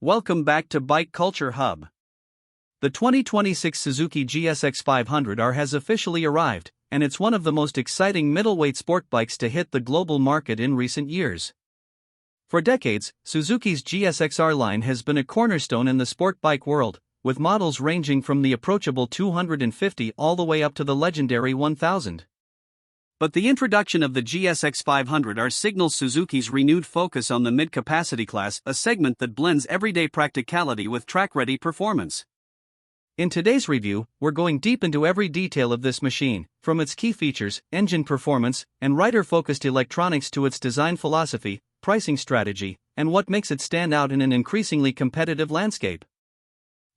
Welcome back to Bike Culture Hub. The 2026 Suzuki GSX-500R has officially arrived, and it's one of the most exciting middleweight sport bikes to hit the global market in recent years. For decades, Suzuki's GSX-R line has been a cornerstone in the sport bike world, with models ranging from the approachable 250 all the way up to the legendary 1000. But the introduction of the GSX-500R signals Suzuki's renewed focus on the mid-capacity class, a segment that blends everyday practicality with track-ready performance. In today's review, we're going deep into every detail of this machine, from its key features, engine performance, and rider-focused electronics to its design philosophy, pricing strategy, and what makes it stand out in an increasingly competitive landscape.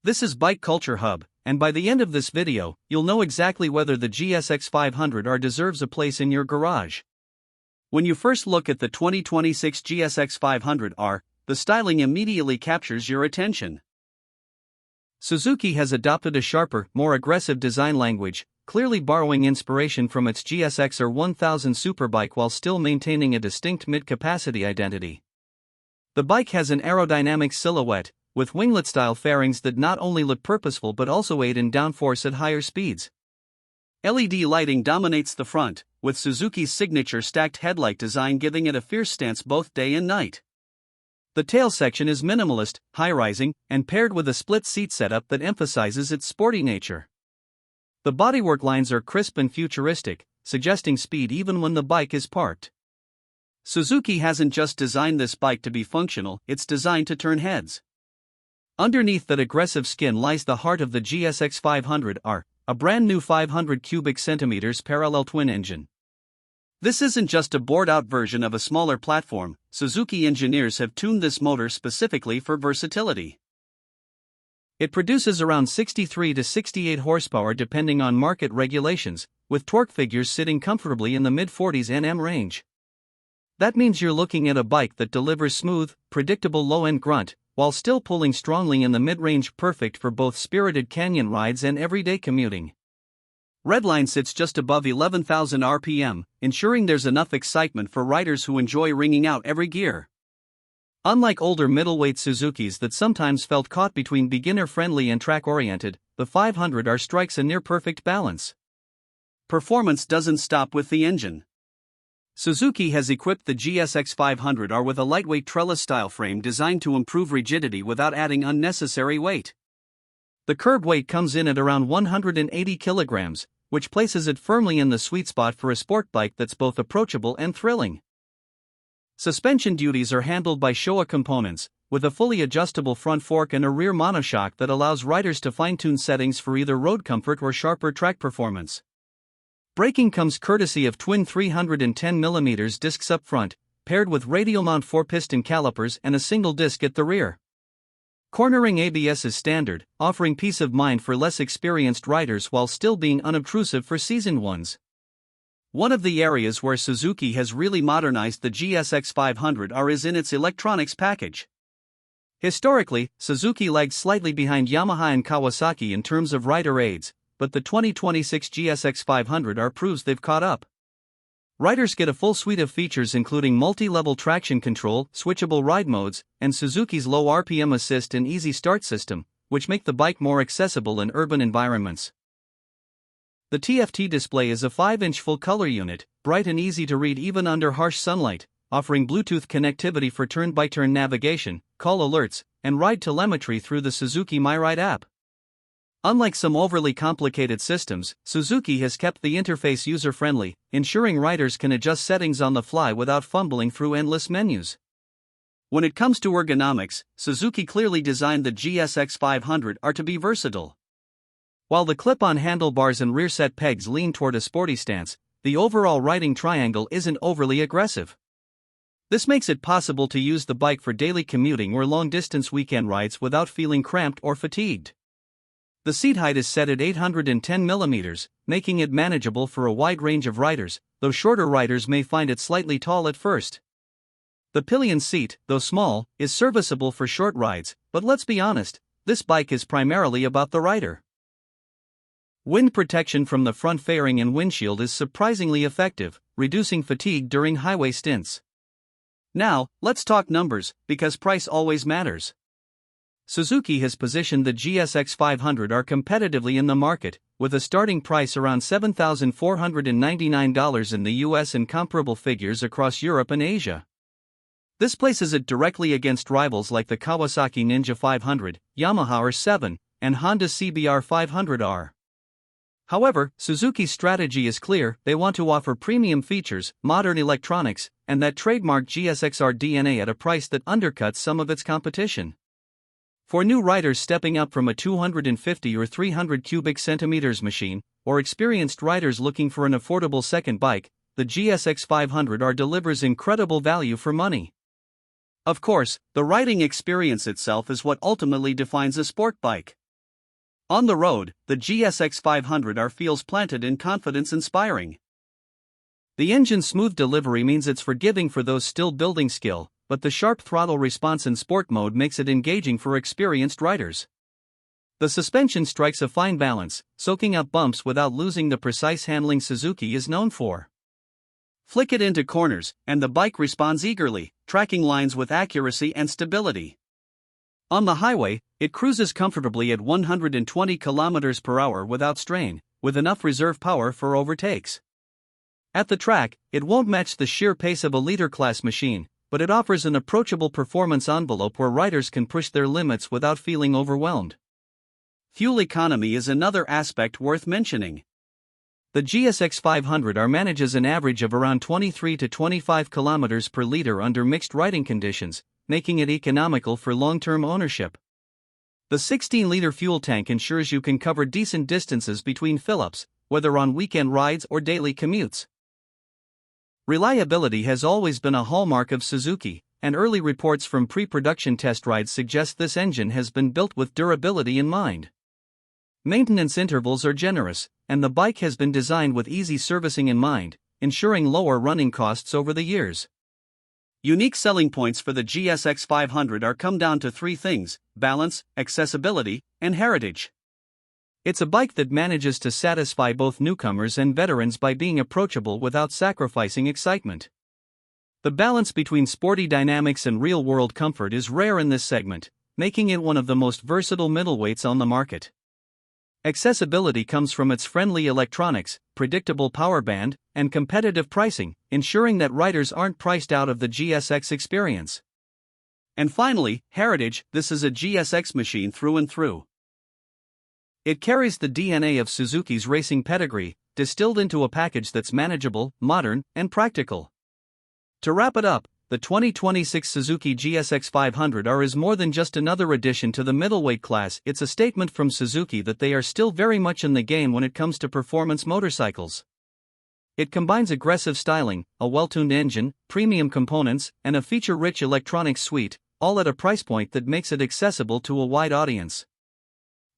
This is Bike Culture Hub, and by the end of this video, you'll know exactly whether the GSX-500R deserves a place in your garage. When you first look at the 2026 GSX-500R, the styling immediately captures your attention. Suzuki has adopted a sharper, more aggressive design language, clearly borrowing inspiration from its GSX-R 1000 superbike while still maintaining a distinct mid-capacity identity. The bike has an aerodynamic silhouette, with winglet-style fairings that not only look purposeful but also aid in downforce at higher speeds. LED lighting dominates the front, with Suzuki's signature stacked headlight design giving it a fierce stance both day and night. The tail section is minimalist, high-rising, and paired with a split seat setup that emphasizes its sporty nature. The bodywork lines are crisp and futuristic, suggesting speed even when the bike is parked. Suzuki hasn't just designed this bike to be functional, it's designed to turn heads. Underneath that aggressive skin lies the heart of the GSX-500R, a brand new 500 cubic centimeters parallel twin engine. This isn't just a bored-out version of a smaller platform. Suzuki engineers have tuned this motor specifically for versatility. It produces around 63 to 68 horsepower depending on market regulations, with torque figures sitting comfortably in the mid-40s Nm range. That means you're looking at a bike that delivers smooth, predictable low-end grunt, while still pulling strongly in the mid-range, perfect for both spirited canyon rides and everyday commuting. Redline sits just above 11,000 RPM, ensuring there's enough excitement for riders who enjoy wringing out every gear. Unlike older middleweight Suzukis that sometimes felt caught between beginner-friendly and track-oriented, the 500R strikes a near-perfect balance. Performance doesn't stop with the engine. Suzuki has equipped the GSX-500R with a lightweight trellis-style frame designed to improve rigidity without adding unnecessary weight. The curb weight comes in at around 180 kilograms, which places it firmly in the sweet spot for a sport bike that's both approachable and thrilling. Suspension duties are handled by Showa Components, with a fully adjustable front fork and a rear monoshock that allows riders to fine-tune settings for either road comfort or sharper track performance. Braking comes courtesy of twin 310mm discs up front, paired with radial mount 4-piston calipers and a single disc at the rear. Cornering ABS is standard, offering peace of mind for less experienced riders while still being unobtrusive for seasoned ones. One of the areas where Suzuki has really modernized the GSX-500R is in its electronics package. Historically, Suzuki lagged slightly behind Yamaha and Kawasaki in terms of rider aids, but the 2026 GSX-500R proves they've caught up. Riders get a full suite of features including multi-level traction control, switchable ride modes, and Suzuki's low RPM assist and easy start system, which make the bike more accessible in urban environments. The TFT display is a 5-inch full-color unit, bright and easy to read even under harsh sunlight, offering Bluetooth connectivity for turn-by-turn navigation, call alerts, and ride telemetry through the Suzuki MyRide app. Unlike some overly complicated systems, Suzuki has kept the interface user-friendly, ensuring riders can adjust settings on the fly without fumbling through endless menus. When it comes to ergonomics, Suzuki clearly designed the GSX-500R to be versatile. While the clip-on handlebars and rear set pegs lean toward a sporty stance, the overall riding triangle isn't overly aggressive. This makes it possible to use the bike for daily commuting or long-distance weekend rides without feeling cramped or fatigued. The seat height is set at 810mm, making it manageable for a wide range of riders, though shorter riders may find it slightly tall at first. The pillion seat, though small, is serviceable for short rides, but let's be honest, this bike is primarily about the rider. Wind protection from the front fairing and windshield is surprisingly effective, reducing fatigue during highway stints. Now, let's talk numbers, because price always matters. Suzuki has positioned the GSX-500R competitively in the market, with a starting price around $7,499 in the US and comparable figures across Europe and Asia. This places it directly against rivals like the Kawasaki Ninja 500, Yamaha R7, and Honda CBR 500R. However, Suzuki's strategy is clear: they want to offer premium features, modern electronics, and that trademark GSXR DNA at a price that undercuts some of its competition. For new riders stepping up from a 250 or 300 cubic centimeters machine, or experienced riders looking for an affordable second bike, the GSX-500R delivers incredible value for money. Of course, the riding experience itself is what ultimately defines a sport bike. On the road, the GSX-500R feels planted in confidence-inspiring. The engine's smooth delivery means it's forgiving for those still building skill, but the sharp throttle response in sport mode makes it engaging for experienced riders. The suspension strikes a fine balance, soaking up bumps without losing the precise handling Suzuki is known for. Flick it into corners, and the bike responds eagerly, tracking lines with accuracy and stability. On the highway, it cruises comfortably at 120 km per hour without strain, with enough reserve power for overtakes. At the track, it won't match the sheer pace of a leader-class machine, but it offers an approachable performance envelope where riders can push their limits without feeling overwhelmed. Fuel economy is another aspect worth mentioning. The GSX-500R manages an average of around 23 to 25 km per liter under mixed riding conditions, making it economical for long-term ownership. The 16-liter fuel tank ensures you can cover decent distances between fill-ups, whether on weekend rides or daily commutes. Reliability has always been a hallmark of Suzuki, and early reports from pre-production test rides suggest this engine has been built with durability in mind. Maintenance intervals are generous, and the bike has been designed with easy servicing in mind, ensuring lower running costs over the years. Unique selling points for the GSX-500R come down to three things: balance, accessibility, and heritage. It's a bike that manages to satisfy both newcomers and veterans by being approachable without sacrificing excitement. The balance between sporty dynamics and real-world comfort is rare in this segment, making it one of the most versatile middleweights on the market. Accessibility comes from its friendly electronics, predictable power band, and competitive pricing, ensuring that riders aren't priced out of the GSX experience. And finally, heritage: this is a GSX machine through and through. It carries the DNA of Suzuki's racing pedigree, distilled into a package that's manageable, modern, and practical. To wrap it up, the 2026 Suzuki GSX-500R is more than just another addition to the middleweight class. It's a statement from Suzuki that they are still very much in the game when it comes to performance motorcycles. It combines aggressive styling, a well-tuned engine, premium components, and a feature-rich electronics suite, all at a price point that makes it accessible to a wide audience.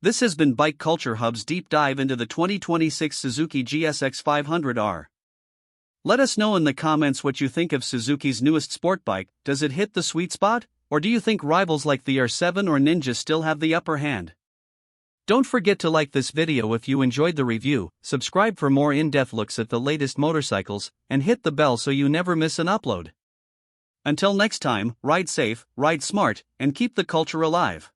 This has been Bike Culture Hub's deep dive into the 2026 Suzuki GSX-500R. Let us know in the comments what you think of Suzuki's newest sport bike. Does it hit the sweet spot, or do you think rivals like the R7 or Ninja still have the upper hand? Don't forget to like this video if you enjoyed the review, subscribe for more in-depth looks at the latest motorcycles, and hit the bell so you never miss an upload. Until next time, ride safe, ride smart, and keep the culture alive.